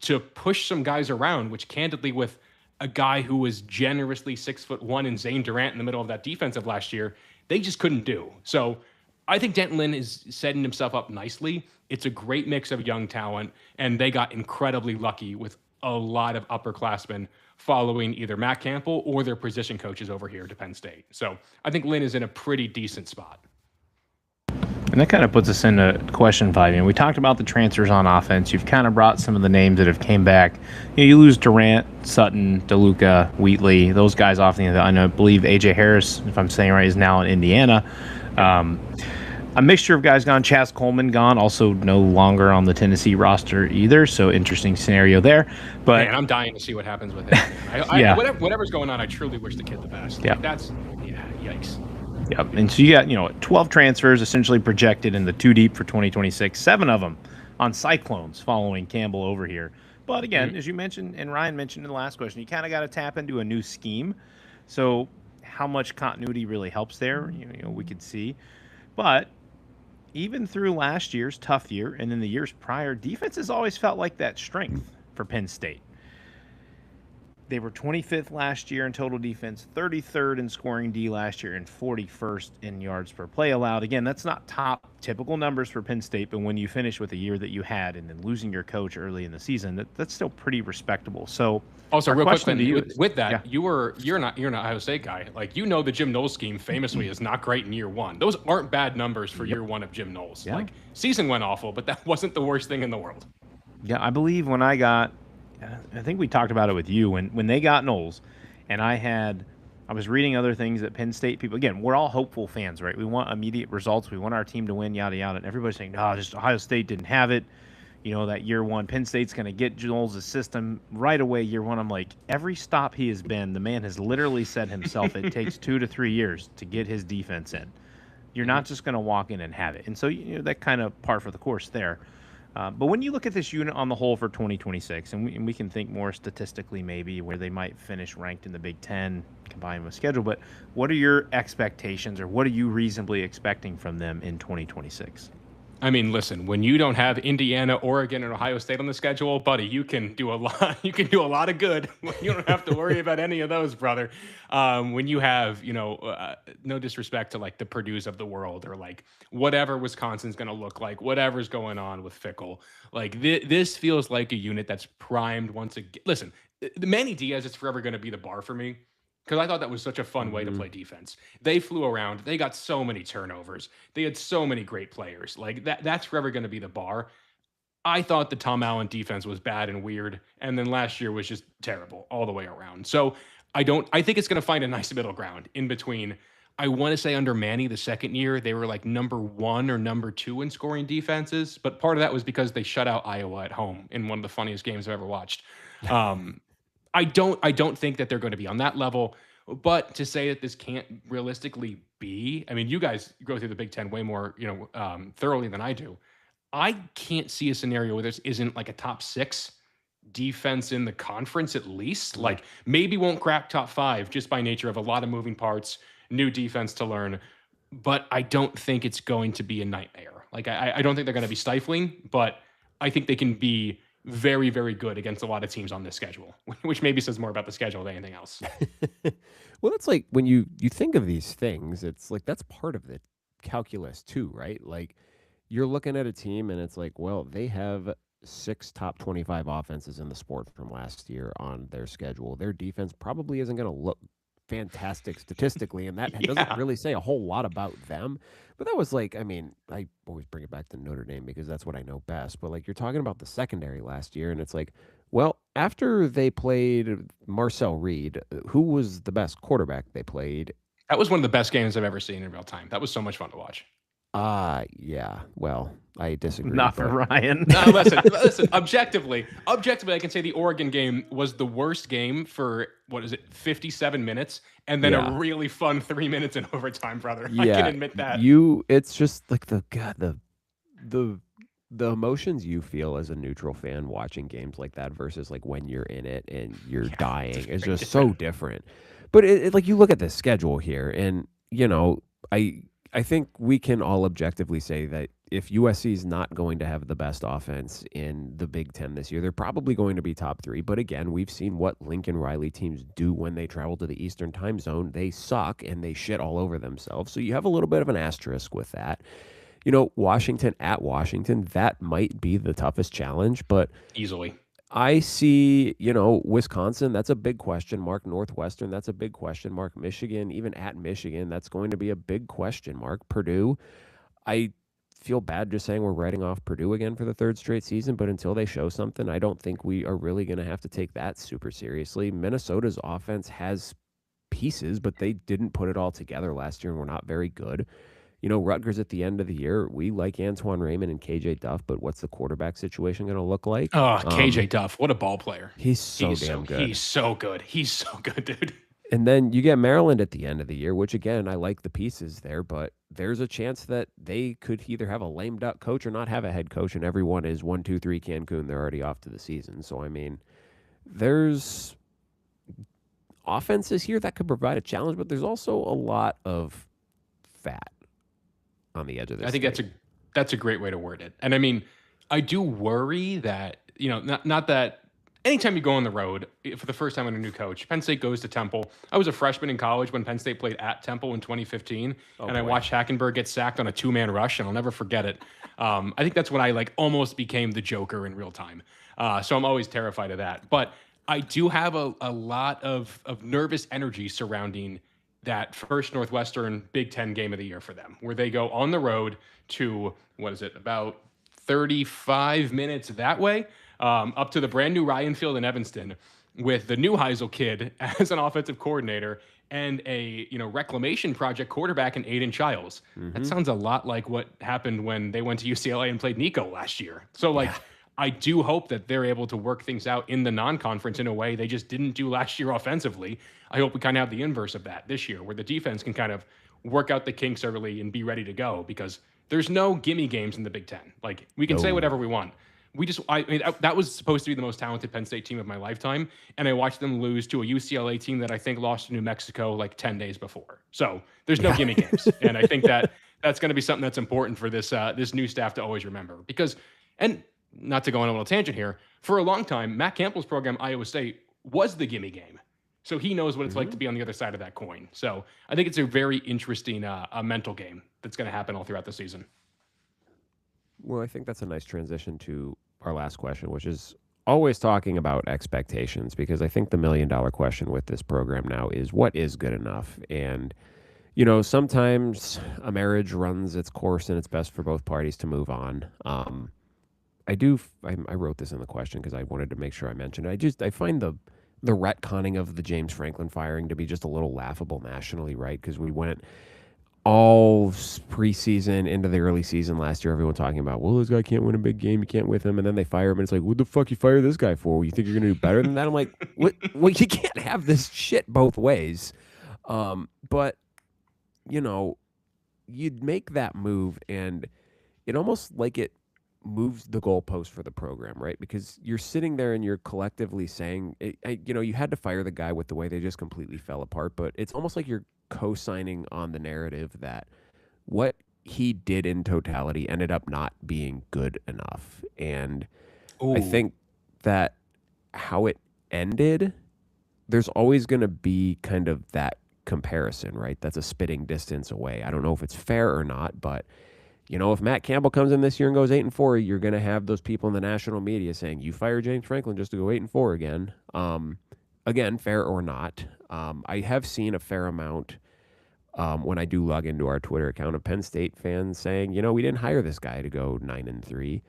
to push some guys around, which candidly with a guy who was generously 6'1" and Zane Durant in the middle of that defensive last year, they just couldn't do. So I think Denton Lynn is setting himself up nicely. It's a great mix of young talent, and they got incredibly lucky with a lot of upperclassmen following either Matt Campbell or their position coaches over here to Penn State. So I think Lynn is in a pretty decent spot. And that kind of puts us into question 5. We talked about the transfers on offense. You've kind of brought some of the names that have came back. You lose Durant, Sutton, DeLuca, Wheatley, those guys off the end. I believe A.J. Harris, if I'm saying right, is now in Indiana. A mixture of guys gone. Chaz Coleman gone, also no longer on the Tennessee roster either. So interesting scenario there. But man, I'm dying to see what happens with him. Whatever's going on, I truly wish the kid the best. Yeah, yikes. Yep. And so you got, 12 transfers essentially projected in the 2 deep for 2026, 7 of them on Cyclones following Campbell over here. But again, as you mentioned, and Ryan mentioned in the last question, you kind of got to tap into a new scheme. So how much continuity really helps there, we could see. But even through last year's tough year and in the years prior, defense has always felt like that strength for Penn State. They were 25th last year in total defense, 33rd in scoring D last year, and 41st in yards per play allowed. Again, that's not top typical numbers for Penn State, but when you finish with a year that you had and then losing your coach early in the season, that's still pretty respectable. So, also real quick, with that, you're an Iowa State guy. Like, the Jim Knowles scheme famously is not great in year one. Those aren't bad numbers for year one of Jim Knowles. Like, season went awful, but that wasn't the worst thing in the world. Yeah, I believe when I think we talked about it with you when they got Knowles, and I was reading other things that Penn State people, again, we're all hopeful fans, right? We want immediate results. We want our team to win, yada, yada. And everybody's saying, no, just Ohio State didn't have it. That year one, Penn State's going to get Knowles' system right away year one. I'm like, every stop he has been, the man has literally said himself, it takes 2 to 3 years to get his defense in. You're not just going to walk in and have it. And so, that kind of par for the course there. But when you look at this unit on the whole for 2026, and we can think more statistically maybe where they might finish ranked in the Big Ten combined with schedule, but what are your expectations or what are you reasonably expecting from them in 2026? I mean, listen, when you don't have Indiana, Oregon, and Ohio State on the schedule, buddy, you can do a lot. You can do a lot of good. You don't have to worry about any of those, brother. When you have, no disrespect to like the Purdue's of the world or like whatever Wisconsin's going to look like, whatever's going on with Fickle. Like this feels like a unit that's primed once again. Listen, the Manny Diaz is forever going to be the bar for me. Because I thought that was such a fun way to play defense. They flew around. They got so many turnovers. They had so many great players. Like that's forever going to be the bar. I thought the Tom Allen defense was bad and weird. And then last year was just terrible all the way around. So I think it's going to find a nice middle ground in between. I want to say under Manny, the second year, they were like number 1 or number 2 in scoring defenses. But part of that was because they shut out Iowa at home in one of the funniest games I've ever watched. I don't think that they're going to be on that level, but to say that this can't realistically be, I mean, you guys go through the Big Ten way more, thoroughly than I do. I can't see a scenario where this isn't like a top 6 defense in the conference at least. Like maybe won't crack top 5 just by nature of a lot of moving parts, new defense to learn, but I don't think it's going to be a nightmare. Like I don't think they're going to be stifling, but I think they can be very, very good against a lot of teams on this schedule, which maybe says more about the schedule than anything else. Well, it's like when you think of these things, it's like that's part of the calculus too, right? Like you're looking at a team and it's like, well, they have 6 top 25 offenses in the sport from last year on their schedule. Their defense probably isn't going to look fantastic statistically, and that doesn't really say a whole lot about them. But that was like, I mean, I always bring it back to Notre Dame because that's what I know best. But like you're talking about the secondary last year, and it's like, well, after they played Marcel Reed, who was the best quarterback they played? That was one of the best games I've ever seen in real time. That was so much fun to watch. Yeah. Well, I disagree, Not for but Ryan. No, listen. Objectively, I can say the Oregon game was the worst game for what is it, 57 minutes, and then a yeah. really fun 3 minutes in overtime, brother. I can Yeah, admit that. it's just like the the emotions you feel as a neutral fan watching games like that versus like when you're in it and you're Yeah, dying it's is very just so different. different. But like you look at the schedule here and I I think we can all objectively say that if USC is not going to have the best offense in the Big Ten this year, they're probably going to be top three. But again, we've seen what Lincoln Riley teams do when they travel to the Eastern time zone. They suck and they shit all over themselves. So you have a little bit of an asterisk with that. Washington at Washington, that might be the toughest challenge, but Easily. I see, Wisconsin, that's a big question mark. Northwestern, that's a big question mark. Michigan, even at Michigan, that's going to be a big question mark. Purdue, I feel bad just saying we're writing off Purdue again for the third straight season, but until they show something, I don't think we are really going to have to take that super seriously. Minnesota's offense has pieces, but they didn't put it all together last year and were not very good. Rutgers at the end of the year, we like Antoine Raymond and KJ Duff, but what's the quarterback situation going to look like? Oh, KJ Duff, what a ball player. He's so He's damn so good. he's so good. He's so good, dude. And then you get Maryland at the end of the year, which again, I like the pieces there, but there's a chance that they could either have a lame duck coach or not have a head coach, and everyone is 1-2-3 Cancun. They're already off to the season. So, I mean, there's offenses here that could provide a challenge, but there's also a lot of fat on the edge of this I think thing. that's a great way to word it. And I mean, I do worry that, not that anytime you go on the road for the first time with a new coach, Penn State goes to Temple. I was a freshman in college when Penn State played at Temple in 2015, and I Boy. watched Hackenberg get sacked on a 2-man rush, and I'll never forget it. I think that's when I like almost became the Joker in real time. So I'm always terrified of that. But I do have a lot of nervous energy surrounding that first Northwestern Big Ten game of the year for them, where they go on the road to, what is it, about 35 minutes that way, up to the brand new Ryan Field in Evanston with the new Heisel kid as an offensive coordinator and a reclamation project quarterback in Aiden Childs. That sounds a lot like what happened when they went to UCLA and played Nico last year. So I do hope that they're able to work things out in the non-conference in a way they just didn't do last year offensively. I hope we kind of have the inverse of that this year, where the defense can kind of work out the kinks early and be ready to go, because there's no gimme games in the Big Ten. Like, we can say No. whatever we want. I mean, that was supposed to be the most talented Penn State team of my lifetime, and I watched them lose to a UCLA team that I think lost to New Mexico like 10 days before. So there's no gimme games, and I think that's going to be something that's important for this new staff to always remember. Because, and not to go on a little tangent here, for a long time, Matt Campbell's program, Iowa State, was the gimme game. So he knows what it's like to be on the other side of that coin. So I think it's a very interesting a mental game that's going to happen all throughout the season. Well, I think that's a nice transition to our last question, which is always talking about expectations, because I think the $1 million question with this program now is what is good enough? And, sometimes a marriage runs its course and it's best for both parties to move on. I wrote this in the question because I wanted to make sure I mentioned it. I find the retconning of the James Franklin firing to be just a little laughable nationally, right? Because we went all preseason into the early season last year, everyone talking about, well, this guy can't win a big game, you can't with him, and then they fire him, and it's like, what the fuck you fire this guy for? You think you're gonna do better than that? I'm like, what? Well, you can't have this shit both ways. But you'd make that move, and it almost like it moves the goalpost for the program, right? Because you're sitting there and you're collectively saying, you had to fire the guy with the way they just completely fell apart, but it's almost like you're co-signing on the narrative that what he did in totality ended up not being good enough. And I think that how it ended, there's always going to be kind of that comparison, right? That's a spitting distance away. I don't know if it's fair or not, but if Matt Campbell comes in this year and goes 8-4, you're going to have those people in the national media saying, you fired James Franklin just to go 8-4 again. Again, fair or not. I have seen a fair amount when I do log into our Twitter account of Penn State fans saying, we didn't hire this guy to go 9-3.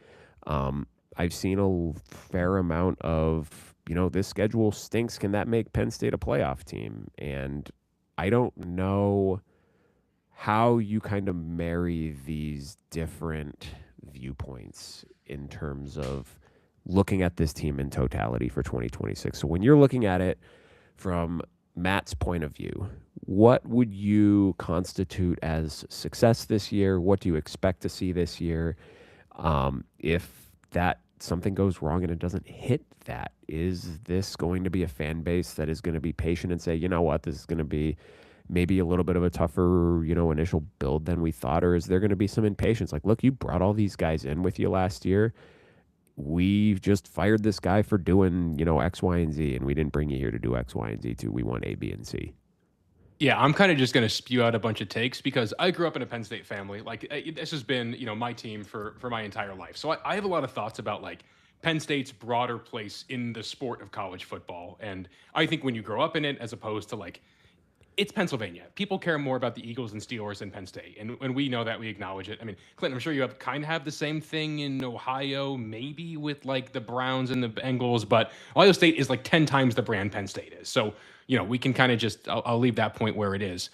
I've seen a fair amount of, this schedule stinks. Can that make Penn State a playoff team? And I don't know how you kind of marry these different viewpoints in terms of looking at this team in totality for 2026. So when you're looking at it from Matt's point of view, what would you constitute as success this year? What do you expect to see this year? If that something goes wrong and it doesn't hit that, is this going to be a fan base that is going to be patient and say, you know what, this is going to be maybe a little bit of a tougher, initial build than we thought? Or is there going to be some impatience? Like, look, you brought all these guys in with you last year. We just fired this guy for doing, X, Y, and Z, and we didn't bring you here to do X, Y, and Z too. We want A, B, and C. Yeah, I'm kind of just going to spew out a bunch of takes because I grew up in a Penn State family. Like this has been, my team for my entire life. So I have a lot of thoughts about like Penn State's broader place in the sport of college football. And I think when you grow up in it, as opposed to like, it's Pennsylvania. People care more about the Eagles and Steelers than Penn State. And when we know that, we acknowledge it. I mean, Clinton, I'm sure you have the same thing in Ohio, maybe with like the Browns and the Bengals, but Ohio State is like 10 times the brand Penn State is. So, we can kind of just, I'll leave that point where it is.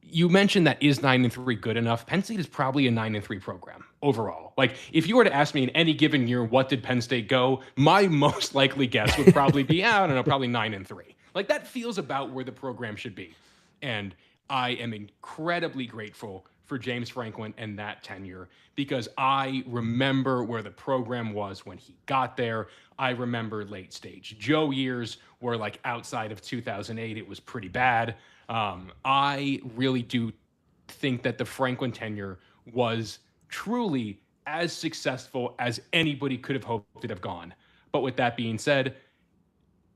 You mentioned that is 9-3 good enough? Penn State is probably a 9-3 program overall. Like if you were to ask me in any given year, what did Penn State go? My most likely guess would probably be, I don't know, probably 9-3. Like that feels about where the program should be. And I am incredibly grateful for James Franklin and that tenure because I remember where the program was when he got there. I remember late stage Joe years where like outside of 2008, it was pretty bad. I really do think that the Franklin tenure was truly as successful as anybody could have hoped it have gone. But with that being said,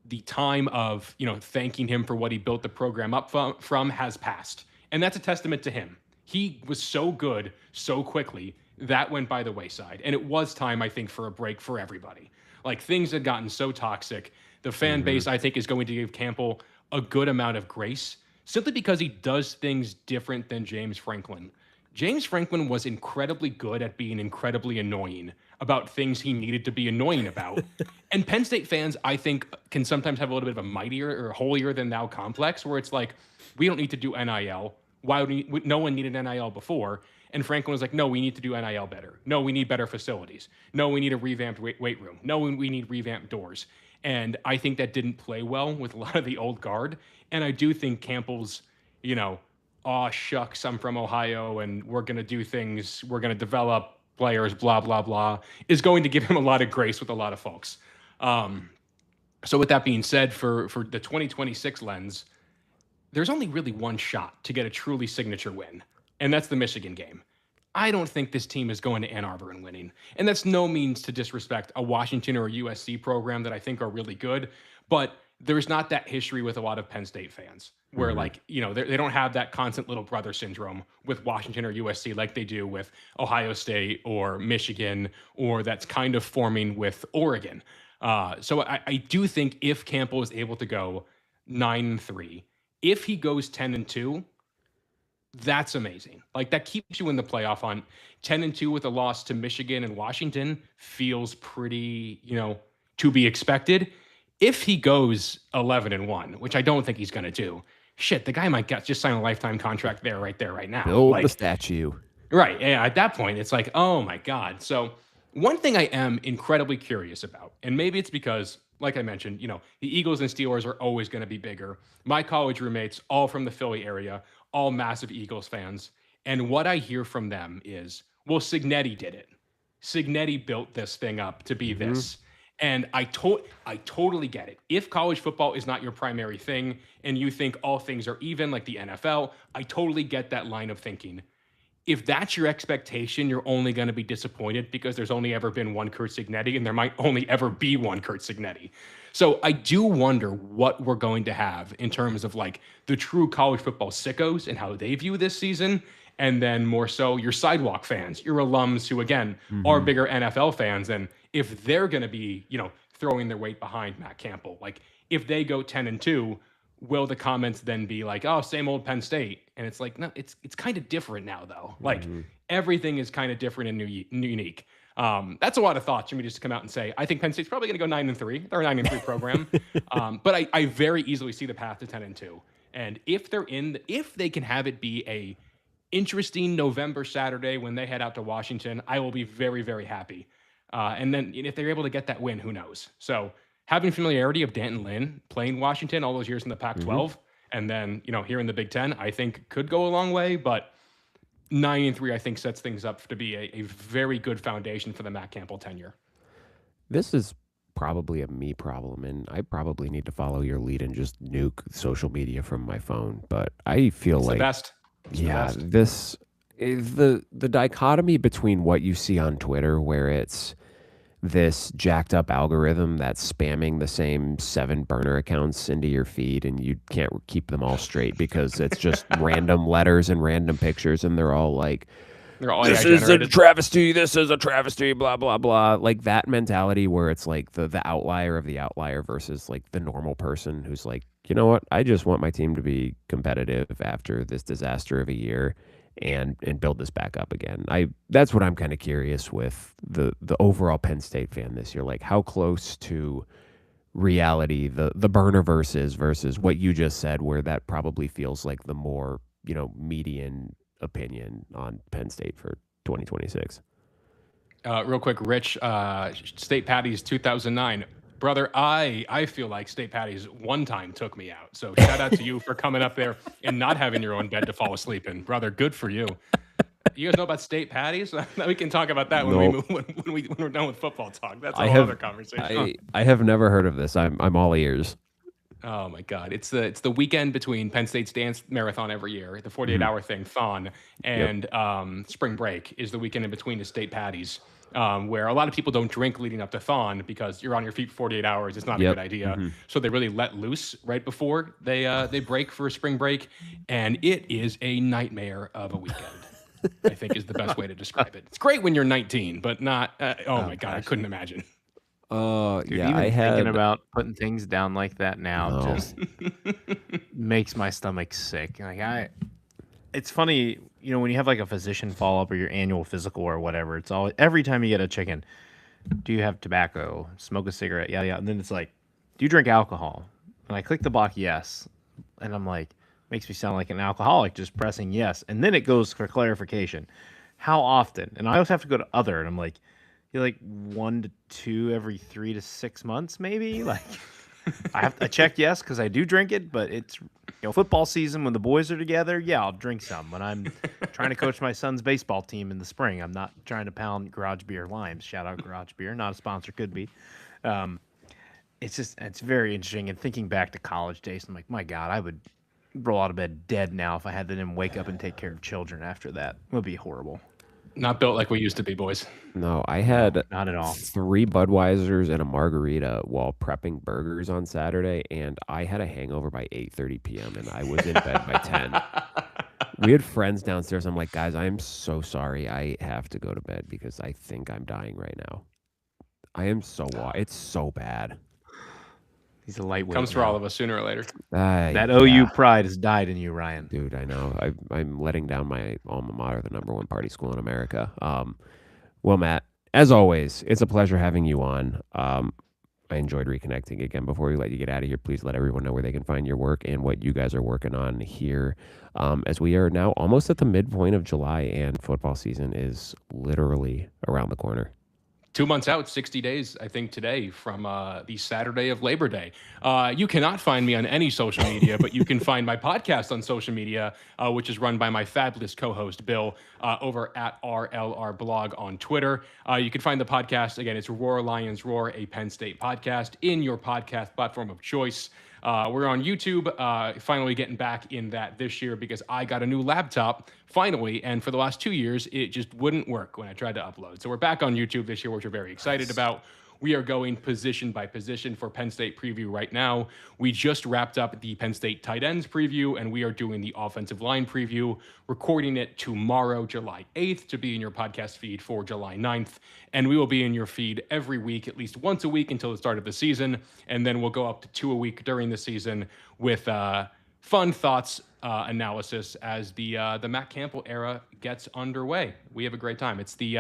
the time of, thanking him for what he built the program up from has passed. And that's a testament to him. He was so good so quickly that went by the wayside. And it was time, I think, for a break for everybody. Like things had gotten so toxic. The fan base, I think, is going to give Campbell a good amount of grace simply because he does things different than James Franklin. James Franklin was incredibly good at being incredibly annoying about things he needed to be annoying about. And Penn State fans, I think, can sometimes have a little bit of a mightier or holier than thou complex where it's like, we don't need to do NIL. Why would no one needed NIL before? And Franklin was like, no, we need to do NIL better. No, we need better facilities. No, we need a revamped weight room. No, we need revamped doors. And I think that didn't play well with a lot of the old guard. And I do think Campbell's, aw, shucks, I'm from Ohio and we're going to do things, we're going to develop players, blah, blah, blah, is going to give him a lot of grace with a lot of folks. So with that being said, for the 2026 lens, there's only really one shot to get a truly signature win, and that's the Michigan game. I don't think this team is going to Ann Arbor and winning. And that's no means to disrespect a Washington or a USC program that I think are really good, but there's not that history with a lot of Penn State fans where they don't have that constant little brother syndrome with Washington or USC like they do with Ohio State or Michigan, or that's kind of forming with Oregon. So I do think if Campbell is able to go 9-3, if he goes 10-2, that's amazing. Like that keeps you in the playoff hunt. 10-2 with a loss to Michigan and Washington feels pretty, to be expected. If he goes 11-1, which I don't think he's going to do, shit, the guy might just sign a lifetime contract right now. Build the statue. Right. Yeah. At that point, it's like, oh my God. So one thing I am incredibly curious about, and maybe it's because, like I mentioned, the Eagles and Steelers are always going to be bigger. My college roommates, all from the Philly area, all massive Eagles fans. And what I hear from them is, well, Cignetti did it. Cignetti built this thing up to be this. And I totally get it. If college football is not your primary thing and you think all things are even like the NFL, I totally get that line of thinking. If that's your expectation, you're only going to be disappointed because there's only ever been one Curt Cignetti and there might only ever be one Curt Cignetti. So I do wonder what we're going to have in terms of like the true college football sickos and how they view this season. And then more so your sidewalk fans, your alums who, again, are bigger NFL fans. And if they're going to be, throwing their weight behind Matt Campbell, like if they go 10-2, will the comments then be like, oh, same old Penn State? And it's like, no, it's kind of different now, though. Like everything is kind of different and unique. That's a lot of thoughts for me just to come out and say, I think Penn State's probably going to go 9-3. They're a 9-3 program. But I very easily see the path to 10-2. And if they can have it be a interesting November Saturday when they head out to Washington, I will be very, very happy. And then if they're able to get that win, who knows? So having familiarity of Danton Lynn playing Washington all those years in the Pac-12, and then, here in the Big Ten, I think could go a long way. But 9-3, I think, sets things up to be a very good foundation for the Matt Campbell tenure. This is probably a me problem, and I probably need to follow your lead and just nuke social media from my phone. But I feel It's like the best. this is the dichotomy between what you see on Twitter, where it's this jacked up algorithm that's spamming the same 7 burner accounts into your feed, and you can't keep them all straight because it's just random letters and random pictures, and they're all like, this is a travesty, this is a travesty, blah, blah, blah. Like that mentality where it's like the outlier of the outlier versus like the normal person who's like, you know what, I just want my team to be competitive after this disaster of a year and build this back up again. That's what I'm kind of curious with the overall Penn State fan this year. Like how close to reality the burner versus what you just said, where that probably feels like the more, median opinion on Penn State for 2026. Real quick, Rich, State Patties 2009. Brother, I feel like State Patties one time took me out. So shout out to you for coming up there and not having your own bed to fall asleep in. Brother, good for you. You guys know about State Patties? We can talk about that when we're done with football talk. That's a whole other conversation. I have never heard of this. I'm all ears. Oh my God! It's the weekend between Penn State's dance marathon every year, the 48-hour thing, Thon, and spring break is the weekend in between the State Patties, where a lot of people don't drink leading up to Thon because you're on your feet for 48 hours. It's not a good idea. So they really let loose right before they break for spring break, and it is a nightmare of a weekend. I think is the best way to describe it. It's great when you're 19, but not. Oh my God, I couldn't imagine. Dude, yeah, even I had thinking about putting things down like that now just makes my stomach sick. It's funny, when you have like a physician follow up or your annual physical or whatever. It's always every time you get a chicken. Do you have tobacco? Smoke a cigarette? Yeah, yeah. And then it's like, do you drink alcohol? And I click the box yes, and I'm like, makes me sound like an alcoholic just pressing yes, and then it goes for clarification. How often? And I always have to go to other, and I'm like. Like 1 to 2 every 3 to 6 months, maybe. Like I check yes because I do drink it, but it's football season when the boys are together. Yeah, I'll drink some. When I'm trying to coach my son's baseball team in the spring, I'm not trying to pound Garage Beer Limes. Shout out Garage Beer, not a sponsor, could be. It's very interesting. And thinking back to college days, I'm like, my God, I would roll out of bed dead now if I had to then wake up and take care of children after that. It would be horrible. Not built like we used to be, boys. No, I had not at all 3 Budweisers and a margarita while prepping burgers on Saturday, and I had a hangover by 8:30 p.m. and I was in bed by 10. We had friends downstairs. I'm like, guys, I'm so sorry. I have to go to bed because I think I'm dying right now. I am so it's so bad. He's a lightweight. Comes for all of us sooner or later. That OU pride has died in you, Ryan. Dude, I know. I'm letting down my alma mater, the #1 party school in America. Well, Matt, as always, it's a pleasure having you on. I enjoyed reconnecting again. Before we let you get out of here, please let everyone know where they can find your work and what you guys are working on here, as we are now almost at the midpoint of July and football season is literally around the corner. 2 months out, 60 days, I think, today from the Saturday of Labor Day. You cannot find me on any social media, but you can find my podcast on social media, which is run by my fabulous co-host, Bill, over at RLR Blog on Twitter. You can find the podcast, again, it's Roar Lions Roar, a Penn State podcast, in your podcast platform of choice. We're on YouTube, finally getting back in that this year because I got a new laptop, finally, and for the last 2 years, it just wouldn't work when I tried to upload. So we're back on YouTube this year, which we're very excited about. We are going position by position for Penn State preview right now. We just wrapped up the Penn State tight ends preview, and we are doing the offensive line preview, recording it tomorrow, July 8th, to be in your podcast feed for July 9th. And we will be in your feed every week, at least once a week until the start of the season. And then we'll go up to 2 a week during the season with fun thoughts analysis as the Matt Campbell era gets underway. We have a great time. It's the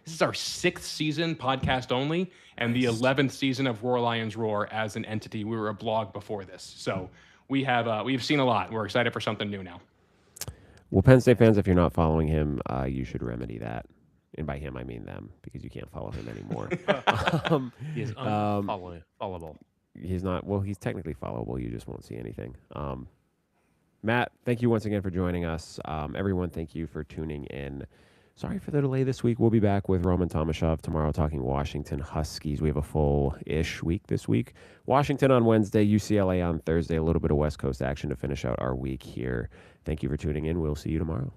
this is our 6th season, podcast only, and the 11th season of Roar Lions Roar as an entity. We were a blog before this, so we've seen a lot. We're excited for something new now. Well, Penn State fans, if you're not following him, you should remedy that. And by him, I mean them, because you can't follow him anymore. He is unfollowable. He's not, well, he's technically followable. You just won't see anything. Matt, thank you once again for joining us. Everyone, thank you for tuning in. Sorry for the delay this week. We'll be back with Roman Tomashov tomorrow talking Washington Huskies. We have a full-ish week this week. Washington on Wednesday, UCLA on Thursday, a little bit of West Coast action to finish out our week here. Thank you for tuning in. We'll see you tomorrow.